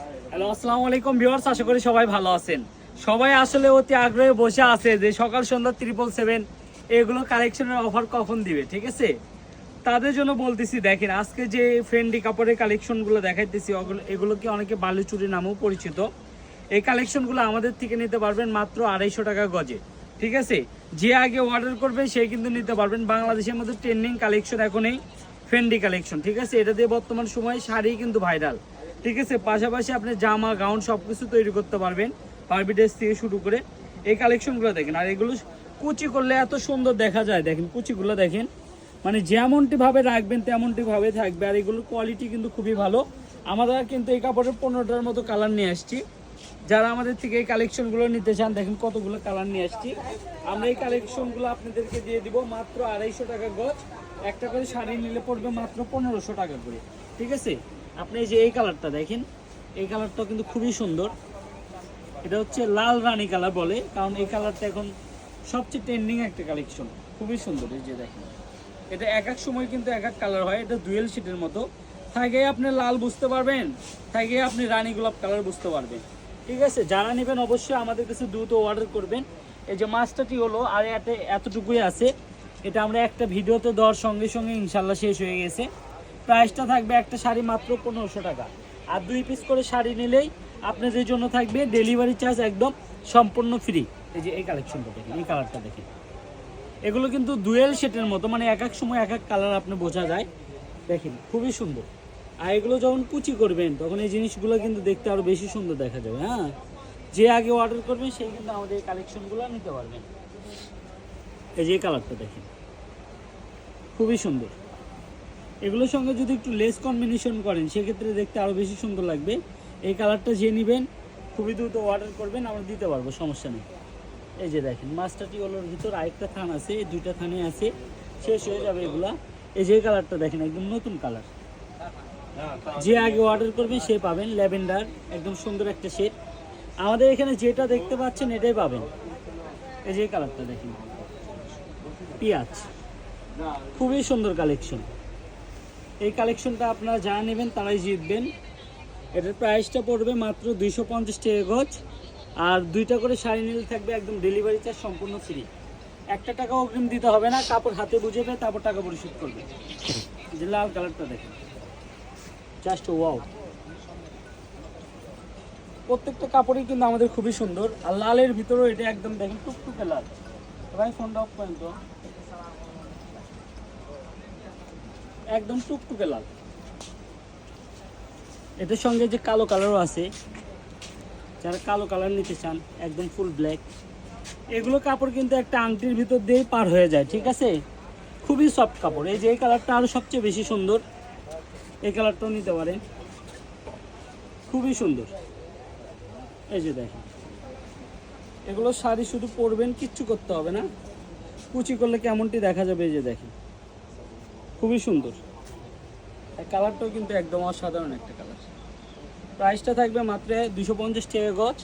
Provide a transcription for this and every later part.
Hello, আসসালামু আলাইকুম viewers, আশা করি সবাই ভালো আছেন। সবাই আসলে অতি আগ্রহে বসে আছে যে সকাল সন্ধ্যা 777 এগুলো কালেকশনের অফার কখন দিবে, ঠিক আছে? তাদের জন্য বলতেছি, দেখেন আজকে যে ফ্রেন্ডি কাপড়ের কালেকশনগুলো দেখাইতেছি এগুলো কি অনেকে বালুচুরি নামেও পরিচিত। এই কালেকশনগুলো আমাদের থেকে নিতে পারবেন মাত্র 250 টাকা গজে, ঠিক আছে? যে আগে অর্ডার করবেন সে কিন্তু নিতে পারবেন। বাংলাদেশের মধ্যে ট্রেন্ডিং কালেকশন এখন এই ফ্রেন্ডি কালেকশন, ঠিক আছে? এটা দিয়ে বর্তমান সময়ে শাড়ি কিন্তু ভাইরাল, ঠিক আছে? পাশাপাশি আপনি জামা গাউন সব কিছু তৈরি করতে পারবেন, বারবি ড্রেস থেকে শুরু করে। এই কালেকশনগুলো দেখেন, আর এগুলো কুচি করলে এত সুন্দর দেখা যায়। দেখেন কুচিগুলো দেখেন, মানে যেমনটি ভাবে রাখবেন তেমনটি ভাবে থাকবে। আর এগুলোর কোয়ালিটি কিন্তু খুবই ভালো। আমরা কিন্তু এই কাপড়ের 15টার মতো কালার নিয়ে আসছি। যারা আমাদের থেকে এই কালেকশনগুলো নিতে চান, দেখেন কতগুলো কালার নিয়ে আসছি। আমরা এই কালেকশনগুলো আপনাদেরকে দিয়ে দিব মাত্র 250 টাকা গজ। একটা করে শাড়ি নিলে পড়বে মাত্র 1500 টাকা করে, ঠিক আছে? আপনি এই যে এই কালারটা দেখেন, এই কালারটাও কিন্তু খুবই সুন্দর। এটা হচ্ছে লাল রানী কালার বলে, কারণ এই কালারটা এখন সবচেয়ে ট্রেন্ডিং একটা কালেকশন, খুবই সুন্দর। এই যে দেখেন, এটা এক এক সময় কিন্তু এক এক কালার হয়। এটা ডুয়েল শিটের মতো থাকে, আপনি লাল বুঝতে পারবেন, থাকে আপনি রানী গোলাপ কালার বুঝতে পারবেন, ঠিক আছে? যারা নেবেন অবশ্যই আমাদের কাছে দ্রুত অর্ডার করবেন। এই যে মাস্টারটি হলো, আর এতটুকুই আছে। এটা আমরা একটা ভিডিওতে দেওয়ার সঙ্গে সঙ্গে ইনশাল্লাহ শেষ হয়ে গেছে। প্রাইসটা থাকবে একটা শাড়ি মাত্র 1500 টাকা, আর 2 পিস করে শাড়ি নিলেই আপনাদের জন্য থাকবে ডেলিভারি চার্জ একদম সম্পূর্ণ ফ্রি। এই যে এই কালেকশনটা দেখেন, এই কালারটা দেখেন, এগুলো কিন্তু ডুয়েল শেটের মতো, মানে এক এক সময় এক এক কালার আপনি বোঝা যায়। দেখেন খুবই সুন্দর। আর এগুলো যখন কুচি করবেন তখন এই জিনিসগুলো কিন্তু দেখতে আরও বেশি সুন্দর দেখা যাবে। হ্যাঁ, যে আগে অর্ডার করবেন সেই কিন্তু আমাদের এই কালেকশনগুলো নিতে পারবেন। এই যে এই কালারটা দেখেন, খুবই সুন্দর। এগুলোর সঙ্গে যদি একটু লেস কম্বিনেশন করেন সেক্ষেত্রে দেখতে আরও বেশি সুন্দর লাগবে। এই কালারটা যে নেবেন খুবই দ্রুত অর্ডার করবেন, আমরা দিতে পারবো, সমস্যা নেই। এই যে দেখেন মাস্টারটি ওলোর ভিতর আরেকটা থান আছে, এই 2টা থানে আছে, শেষ হয়ে যাবে এগুলা। এই যে কালারটা দেখেন, একদম নতুন কালার। যে আগে অর্ডার করবেন সে পাবেন ল্যাভেন্ডার, একদম সুন্দর একটা শেড। আমাদের এখানে যেটা দেখতে পাচ্ছেন এটাই পাবেন। এই যে কালারটা দেখেন, পিঁয়াজ, খুবই সুন্দর কালেকশন। এই কালেকশনটা আপনারা যারা নেবেন তারাই জিতবেন। এটার প্রাইসটা পড়বে মাত্র 250 টাকা গজ, আর 2টা করে শাড়ি নিলে থাকবে একদম ডেলিভারি চার্জ সম্পূর্ণ ফ্রি। একটা টাকা অগ্রিম দিতে হবে না, কাপড় হাতে বুঝে পেয়ে তারপর টাকা পরিশোধ করবে। যে লাল কালারটা দেখেন, জাস্ট ওয়াও। প্রত্যেকটা কাপড়ই কিন্তু আমাদের খুবই সুন্দর। আর লালের ভিতরেও এটা একদম দেখেন টুকটুকে লাল। ভাই ফোনটা অফ করেন তো, একদম টুকটুকে লাল। এটার সঙ্গে যে কালো কালারও আছে, যারা কালো কালার নিতে চান একদম ফুল ব্ল্যাক। এগুলো কাপড় কিন্তু একটা আংটির ভিতর দিয়েই পার হয়ে যায়, ঠিক আছে? খুবই সফট কাপড়। এই যে এই কালারটা আরও সবচেয়ে বেশি সুন্দর, এই কালারটাও নিতে পারেন, খুবই সুন্দর। এই যে দেখেন, এগুলো শাড়ি শুধু পরবেন, কিচ্ছু করতে হবে না। কুচি করলে কেমনটি দেখা যাবে, এই যে দেখেন, খুবই সুন্দর। এই কালারটাও কিন্তু একদম অসাধারণ একটা কালার। প্রাইসটা থাকবে মাত্র 250 টাকা গজ।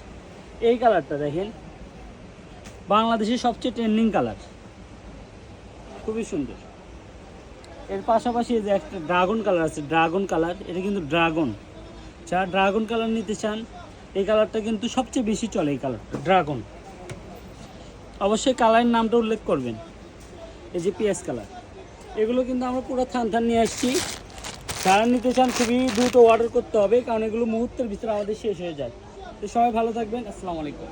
এই কালারটা দেখেন, বাংলাদেশের সবচেয়ে ট্রেন্ডিং কালার, খুবই সুন্দর। এর পাশাপাশি যে একটা ড্রাগন কালার আছে, ড্রাগন কালার, এটা কিন্তু ড্রাগন। যারা ড্রাগন কালার নিতে চান এই কালারটা কিন্তু সবচেয়ে বেশি চলে, এই কালারটা ড্রাগন। অবশ্যই কালারের নামটা উল্লেখ করবেন। এই যে পিএস কালার, এগুলো কিন্তু আমরা পুরো থান থান নিয়ে আসছি। যারা নিতে চান খুবই দ্রুত অর্ডার করতে হবে, কারণ এগুলো মুহূর্তের ভিতরে আমাদের শেষ হয়ে যায়। তো সবাই ভালো থাকবেন, আসসালামু আলাইকুম।